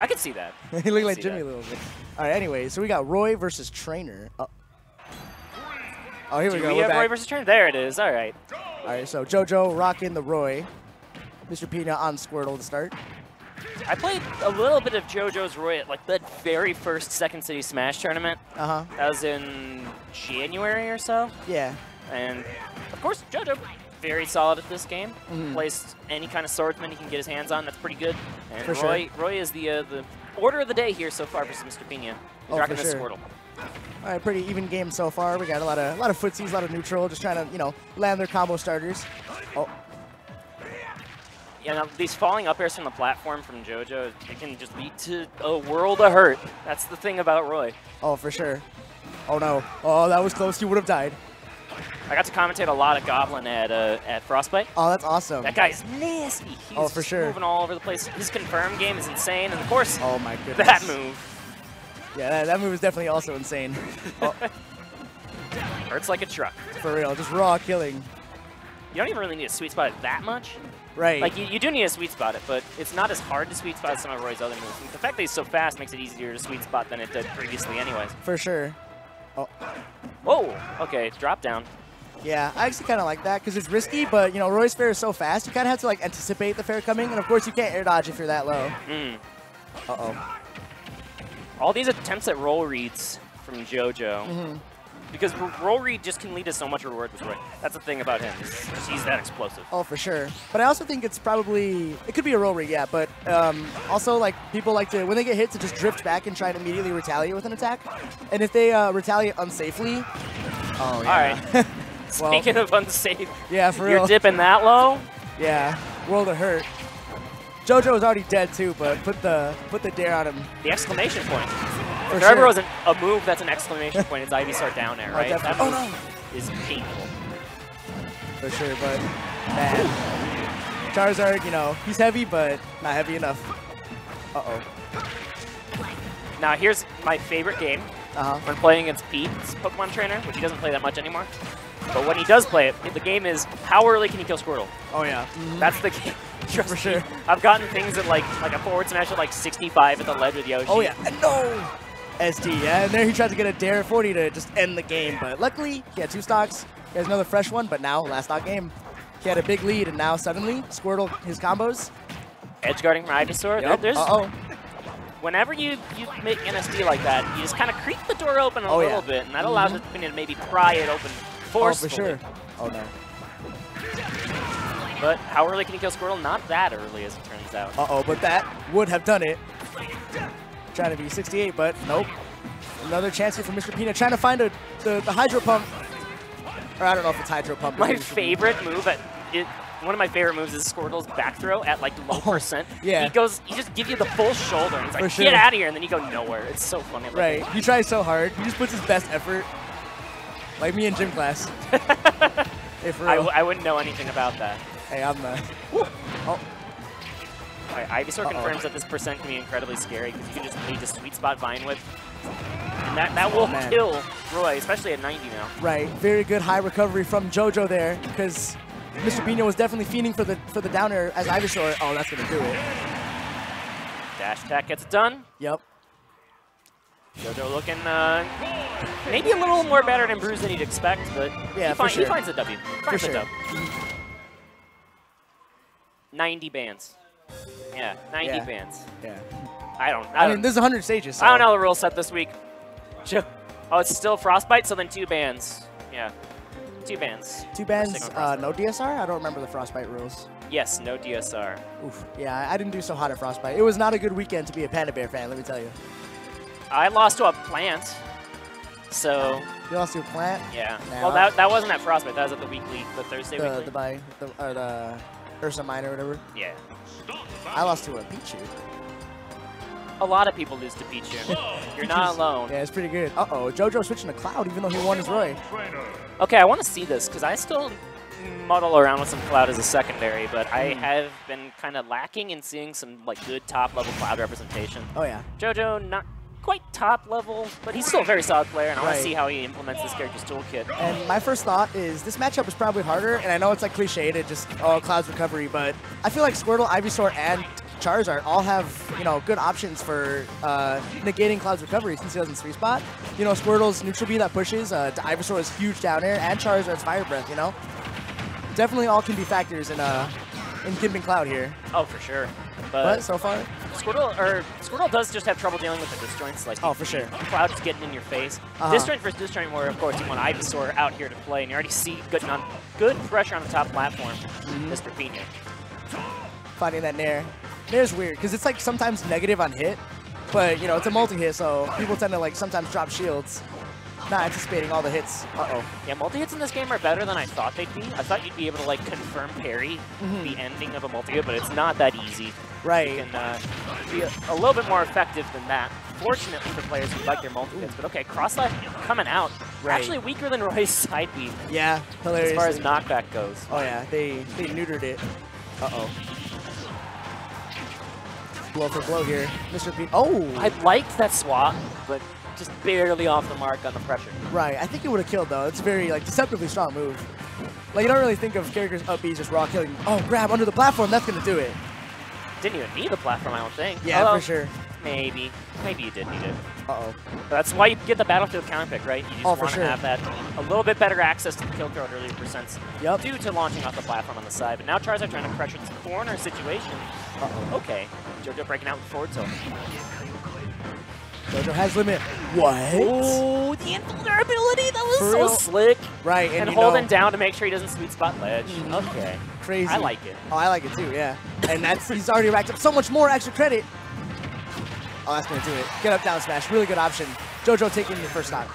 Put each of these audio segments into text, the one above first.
I could see that. He looked like Jimmy a little bit. All right, anyway, so we got Roy versus Trainer. Oh, here we go. We have Roy versus Trainer. There it is. All right. All right, so Jojo rocking the Roy. Mr.Pina on Squirtle to start. I played a little bit of JoJo's Roy at like the very first Second City Smash tournament. Uh-huh. That was in January or so. Yeah. And of course, JoJo, very solid at this game. Plays any kind of swordsman he can get his hands on. That's pretty good. And For Roy, sure. Roy is the order of the day here so far for Mr. Pina. He's rocking this Squirtle. All right, pretty even game so far. We got a lot of footsies, a lot of neutral, just trying to land their combo starters. Oh. Yeah, now these falling up airs from the platform from JoJo, it can just lead to a world of hurt. That's the thing about Roy. Oh, for sure. Oh no. Oh, that was close. He would have died. I got to commentate a lot of Goblin at Frostbite. Oh, that's awesome. That guy is nasty. He's for sure. moving all over the place. His confirm game is insane, and of course, oh my goodness, that move. Yeah, that move is definitely also insane. Oh. Hurts like a truck. For real, just raw killing. You don't even really need to sweet spot it that much. Right. Like, you do need to sweet spot it, but it's not as hard to sweet spot as some of Roy's other moves. And the fact that he's so fast makes it easier to sweet spot than it did previously anyways. For sure. Oh. Whoa, okay, drop down. Yeah, I actually kind of like that because it's risky, but, Roy's fair is so fast, you kind of have to, like, anticipate the fair coming, and, of course, you can't air dodge if you're that low. Uh-oh. All these attempts at roll reads from JoJo, because roll read just can lead to so much reward with Roy. That's the thing about him. He's that explosive. Oh, for sure. But I also think it's probably, it could be a roll read, yeah, but also, like, people like to, when they get hit, to just drift back and try to immediately retaliate with an attack. And if they retaliate unsafely, oh, yeah. All right. Speaking of unsafe, yeah, for real. You're dipping that low? Yeah, world of hurt. JoJo was already dead too, but put the dare on him. The exclamation point. For if there ever sure. was a move that's an exclamation point, it's Ivysaur down air, right? That move no. is painful. For sure, but man. Charizard, he's heavy, but not heavy enough. Uh-oh. Now here's my favorite game. When playing against Pete's Pokemon trainer, which he doesn't play that much anymore. But when he does play it, the game is how early can he kill Squirtle? Oh yeah. That's the game. For sure. I've gotten things at like a forward smash at like 65 at the ledge with Yoshi. Oh yeah. And no! SD, yeah. And there he tried to get a dare 40 to just end the game. But luckily, he had 2 stocks. He has another fresh one, but now, last stock game. He had a big lead, and now suddenly, Squirtle, his combos. Edge guarding from Ivysaur. Yep. Whenever you make NSD like that, you just kind of creep the door open a little bit, and that allows it to maybe pry it open forcefully. Oh, for sure. Oh, no. But how early can he kill Squirtle? Not that early, as it turns out. Uh-oh, but that would have done it. Trying to be 68, but nope. Another chance here for Mr. Pina, trying to find the Hydro Pump. Or I don't know if it's Hydro Pump. My favorite move one of my favorite moves is Squirtle's back throw at like low percent. Yeah. He just gives you the full shoulder and he's like, get out of here, and then you go nowhere. It's so funny. Right. He tries so hard. He just puts his best effort. Like me in gym class. Hey, for real. I wouldn't know anything about that. Hey, I'm the... Oh. Right, Ivysaur confirms that this percent can be incredibly scary because you can just need to sweet spot Vine Whip. And that will kill Roy, especially at 90 now. Right. Very good high recovery from JoJo there because Mr. Pina was definitely fiending for the down air as Ivysaur. Oh, that's going to do it. Dash attack gets it done. Yep. JoJo looking maybe a little more battered and bruised than you'd expect, but yeah, he finds the W. Finds the W. 90 bands. Yeah, 90 bands. Yeah. I mean, there's 100 stages. So. I don't know the rule set this week. Oh, it's still Frostbite, so then 2 bands. Yeah. 2 bands. 2 bands, no DSR? I don't remember the Frostbite rules. Yes, no DSR. Oof. Yeah, I didn't do so hot at Frostbite. It was not a good weekend to be a Panda Bear fan, let me tell you. I lost to a plant, so... You lost to a plant? Yeah. Well, that wasn't at Frostbite. That was at the Thursday weekly. The Ursa Minor or whatever? Yeah. I lost to a Pichu. A lot of people lose to Pichu. You're not alone. Yeah, it's pretty good. Uh-oh, JoJo switching to Cloud even though he won his Roy. Okay, I want to see this because I still muddle around with some Cloud as a secondary, but I have been kind of lacking in seeing some like good top-level Cloud representation. Oh, yeah. JoJo, not quite top level, but he's still a very solid player, and I want to see how he implements this character's toolkit. And my first thought is this matchup is probably harder, and I know it's like cliche to just, Cloud's recovery, but I feel like Squirtle, Ivysaur, and Charizard all have, you know, good options for negating Cloud's recovery since he doesn't sweet spot. You know, Squirtle's neutral B that pushes, Ivysaur is huge down air, and Charizard's Fire Breath, you know? Definitely all can be factors in gimping Cloud here. Oh, for sure. But so far, Squirtle does just have trouble dealing with the disjoints. Like, oh, for sure. Cloud's getting in your face. Disjoint versus disjoint, where of course you want Ivysaur out here to play, and you already see good pressure on the top platform. Mr.Pina. Finding that Nair. Nair's weird because it's like sometimes negative on hit, but you know it's a multi-hit, so people tend to like sometimes drop shields, not anticipating all the hits. Yeah, multi-hits in this game are better than I thought they'd be. I thought you'd be able to like confirm parry the ending of a multi-hit, but it's not that easy. Right. You can be a little bit more effective than that. Fortunately for players who like their multi-hits, but okay, cross-slash coming out. Actually weaker than Roy's side B. Yeah, hilarious. As far as knockback goes. Oh yeah, they neutered it. Blow for blow here. Mr.Pina. Oh! I liked that swap, but just barely off the mark on the pressure. Right, I think it would have killed though. It's a very like deceptively strong move. Like you don't really think of characters up B just raw killing. Oh, grab under the platform, that's gonna do it. Didn't even need the platform, I don't think. Yeah, for sure. Maybe you did need it. That's why you get the Battlefield counter pick, right? You just want to have that a little bit better access to the kill throw at earlier percents due to launching off the platform on the side. But now Charizard trying to pressure this corner situation. Okay, Jojo breaking out with forward tilt. Jojo has limit. What? Oh, the invulnerability! That was so slick. Right, and holding down to make sure he doesn't sweet spot ledge. Okay. Crazy. I like it. Oh, I like it too, yeah. And he's already racked up so much more extra credit. Oh, that's going to do it. Get up, down smash. Really good option. Jojo taking the first stock.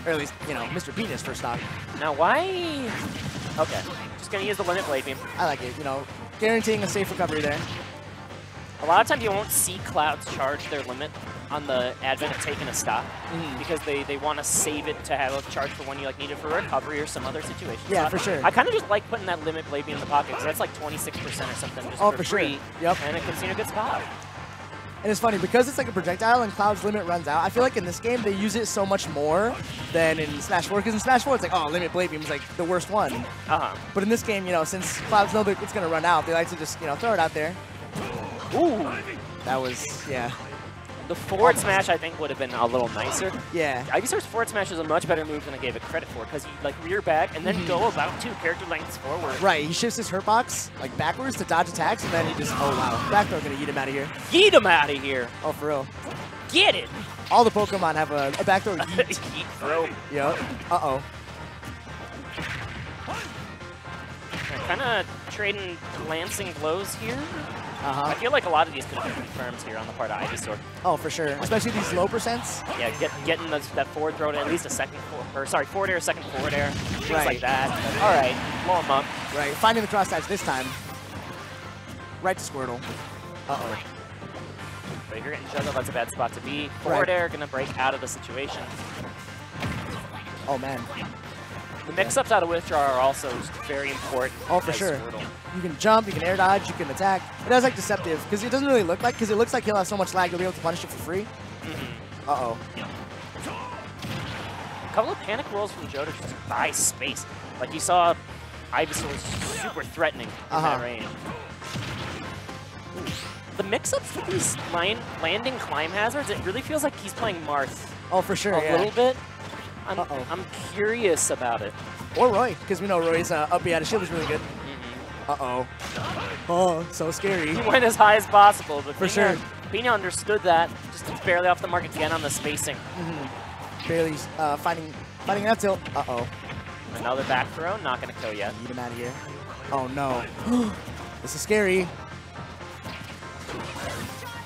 Or at least, you know, Mr.Pina's first stock. Now, why? Okay. Just going to use the limit blade beam. I like it. You know, guaranteeing a safe recovery there. A lot of times you won't see Clouds charge their limit on the advent of taking a stock because they want to save it to have a charge for when you like need it for recovery or some other situation. Yeah, so for sure. I kind of just like putting that limit blade beam in the pocket because that's like 26% or something just for free. Sure. Yep. And it can see a good spot. And it's funny, because it's like a projectile and Cloud's limit runs out, I feel like in this game they use it so much more than in Smash 4, because in Smash 4 it's like, oh, limit blade beam is like the worst one. But in this game, you know, since Clouds know that it's going to run out, they like to just, you know, throw it out there. Ooh! That was, yeah. The forward smash, I think, would have been a little nicer. Yeah. Ivysaur's forward smash is a much better move than I gave it credit for, because you like rear back and then go about 2 character lengths forward. Right, he shifts his hurt box like backwards to dodge attacks, and then he just, oh wow, back throw gonna yeet him out of here. Yeet him out of here. Oh, for real. Get it. All the Pokemon have a back throw yeet. Yeet throw. Yep. Uh-oh. Kind of trading glancing blows here. I feel like a lot of these could have been confirmed here on the part of Ivysaur. Oh, for sure. Especially these low percents. Yeah, getting that forward throw to at least a second forward air, second forward air, things like that. All right, blow him up. Right, finding the cross edge this time. Right to Squirtle. Uh-oh. But you're getting Jojo, that's a bad spot to be. Forward air gonna break out of the situation. Oh, man. The mix-ups out of withdraw are also very important. Oh, for sure. Squirtle. You can jump, you can air dodge, you can attack. It has like deceptive, because it doesn't really look like, because it looks like he'll have so much lag, you'll be able to punish it for free. Uh-oh. A couple of panic rolls from Jojo just to buy space. Like you saw, Ivysaur was super threatening in that range. The mix-ups with these landing climb hazards, it really feels like he's playing Marth. Oh, for sure, A little bit. I'm curious about it. Or Roy, because we know Roy's up B out of shield is really good. Uh-oh. Oh, so scary. He went as high as possible, but for sure. Pina understood that. Just barely off the mark again on the spacing. Barely finding out tilt. Uh-oh. Another back throw, not going to kill yet. Get him out of here. Oh, no. This is scary.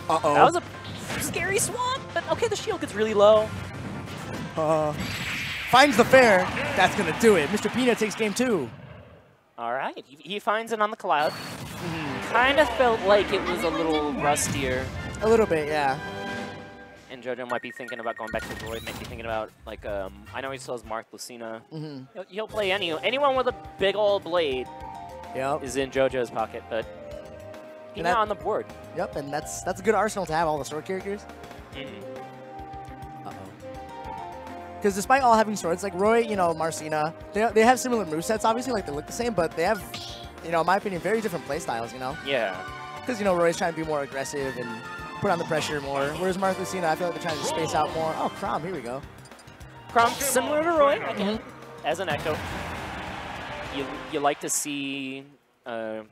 Uh-oh. That was a scary swap, but okay, the shield gets really low. Finds the fair. That's going to do it. Mr.Pina takes game 2. All right. He finds it on the Cloud. Kind of felt like it was a little rustier. A little bit, yeah. And Jojo might be thinking about going back to Roy, might be thinking about, like, I know he still has Mark Lucina. He'll play anyone with a big old blade is in Jojo's pocket, but he's not on the board. Yep, and that's a good arsenal to have all the sword characters. Because despite all having swords, like Roy, you know, Marcina, they have similar movesets, obviously, like they look the same, but they have, you know, in my opinion, very different playstyles, you know? Yeah. Because, you know, Roy's trying to be more aggressive and put on the pressure more. Whereas Mark Lucina, I feel like they're trying to space out more. Oh, Chrom, here we go. Chrom, similar to Roy, again, as an Echo. You like to see what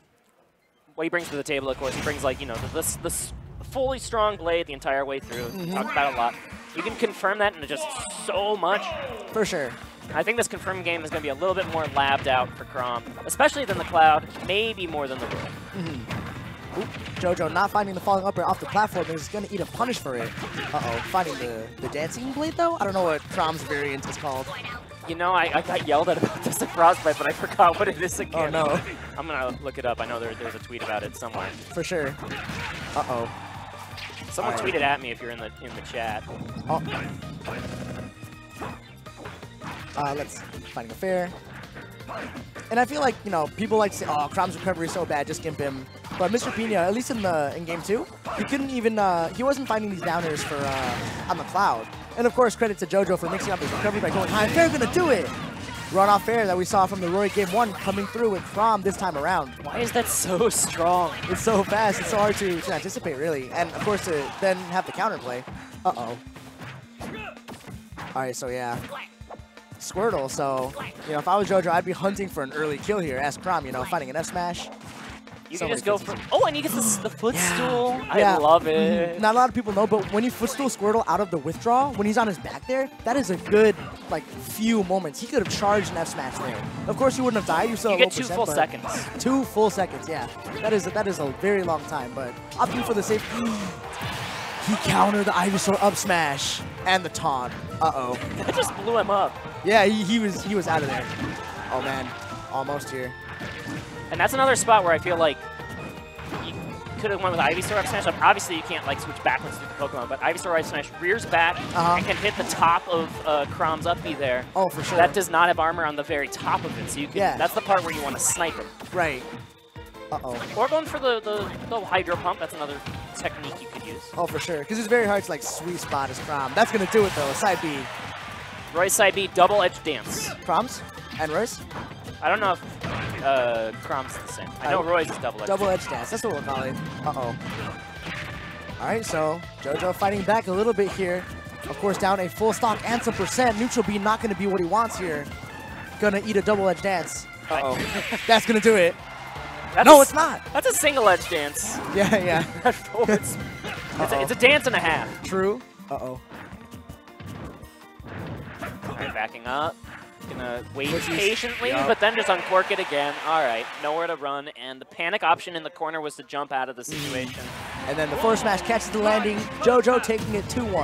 he brings to the table, of course. He brings, like, you know, this fully strong blade the entire way through. Talked about it a lot. You can confirm that in just so much. For sure. I think this confirm game is going to be a little bit more labbed out for Chrom, especially than the Cloud, maybe more than the Roy. Oop, Jojo not finding the falling upper off the platform is going to eat a punish for it. Uh-oh, finding the dancing blade, though? I don't know what Chrom's variant is called. You know, I got yelled at about this at Frostbite, but I forgot what it is again. Oh, no. I'm going to look it up. I know there's a tweet about it somewhere. For sure. Uh-oh. Someone tweeted at me if you're in the chat. Oh. Let's finding a fair. And I feel like, you know, people like to say, oh, Chrom's recovery is so bad, just gimp him. But Mr.Pina, at least in game 2, he couldn't even, he wasn't finding these downers for, on the Cloud. And of course, credit to Jojo for mixing up his recovery by going high. Fair gonna do it! Run-off fair that we saw from the Roy game 1 coming through with Chrom this time around. Why is that so strong? It's so fast, it's so hard to anticipate, really. And of course, to then have the counterplay. Uh-oh. Alright, so yeah. Squirtle, so, you know, if I was Jojo, I'd be hunting for an early kill here. Ask Chrom, you know, finding an F smash. You can just go for... Oh, and he gets the footstool. Yeah. I love it. Not a lot of people know, but when you footstool Squirtle out of the withdrawal, when he's on his back there, that is a good, like, few moments. He could have charged an F smash there. Of course, he wouldn't have died. You get 2 full seconds. 2 full seconds, yeah. That is a very long time, but opting for the safe... He countered the Ivysaur up smash and the taunt. Uh-oh. That just blew him up. Yeah, he was out of there. Oh, man. Almost here. And that's another spot where I feel like you could have went with Ivysaur up smash. Obviously, you can't, like, switch backwards to the Pokemon, but Ivysaur up smash rears back and can hit the top of Chrom's up B there. Oh, for sure. That does not have armor on the very top of it, so you can, that's the part where you want to snipe him. Right. Uh-oh. Or going for the Hydro Pump. That's another technique you could use. Oh, for sure. Because it's very hard to, like, sweet spot his Chrom. That's going to do it, though. Side B. Roy's side B, double edge dance. Chrom's? And Roy's? I don't know if Chrom's the same. I know Roy's is double edge. Double edge dance. That's what we'll call it. Uh-oh. All right, so Jojo fighting back a little bit here. Of course, down a full stock and some percent. Neutral B not going to be what he wants here. Going to eat a double edge dance. Uh-oh. That's going to do it. No, it's not. That's a single edge dance. Yeah, yeah. It's a dance and a half. True. Uh-oh. All right, backing up. Gonna wait patiently, but then just uncork it again. All right, nowhere to run, and the panic option in the corner was to jump out of the situation. And then the forward smash catches the landing. Jojo taking it 2-1. All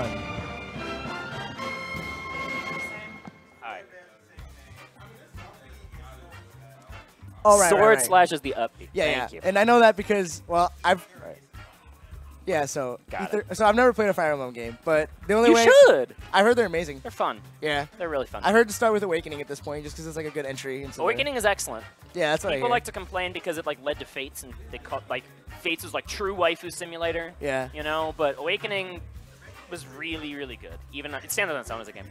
right. All right. Sword slashes the up B. Yeah, Thank you. And I know that because, well, so I've never played a Fire Emblem game, but the only way... You should! I heard they're amazing. They're fun. Yeah. They're really fun. I heard to start with Awakening at this point, just because it's like a good entry into Awakening is excellent. Yeah, that's what People like to complain because it like led to Fates, and they called like Fates was like true waifu simulator. Yeah. You know, but Awakening was really, really good. Even it stands on its own as a game.